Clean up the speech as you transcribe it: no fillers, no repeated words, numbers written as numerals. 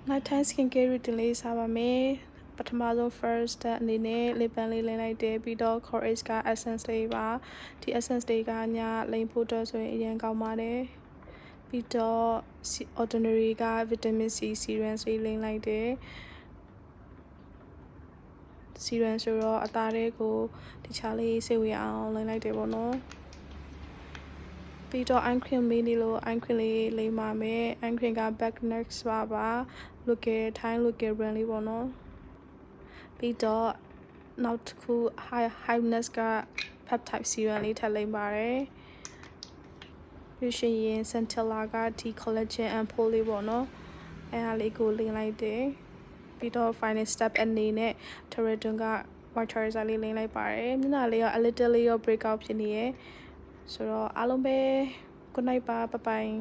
nighttime skincare routine လေးစားပါမယ်ပထမဆုံး first step အနေနဲ့ lip balm လေးလိမ့်လိုက်တယ်ပြီးတော့ Courage က essence လေးပါဒီ essence လေးကညလိမ့်ဖို့အတွက်ဆိုရင်အရင်ကောင်းပါတယ်ပြီးတော့ ordinary က vitamin C serum လေးလိမ့်လိုက်တယ်serum ဆိုတော့အသားတွေကိုတခြားလေးစိတ်ဝင်အောင်လိမ့်လိုက်တယ်ပေါ့နော်ပြီးတော့ eye cream လေးလို့ eye cream လေးလိမ့်ပါမယ် eye cream က Backnex ပါ local Thai local brand လေးပေါ့နော်ပြီးတော့နောက်တစ်ခု Highness က peptide serum လေးထပ်လိမ့်ပါတယ်ပြီးရှင်ရင် Centella ကဒီ collagen ampoule လေးပေါ့နော်အဲ့ဒါလေးကိုလိမ့်လိုက်တယ်ပြီးတော့ final step အနေနဲ့ Terradon က moisturizer လေးလိမ့်လိုက်ပါတယ်မျက်နှာလေးက a little လေးတော့ break out ဖြစ်နေရယ်ဆိုတော့အားလုံးပဲ good night ပါ bye bye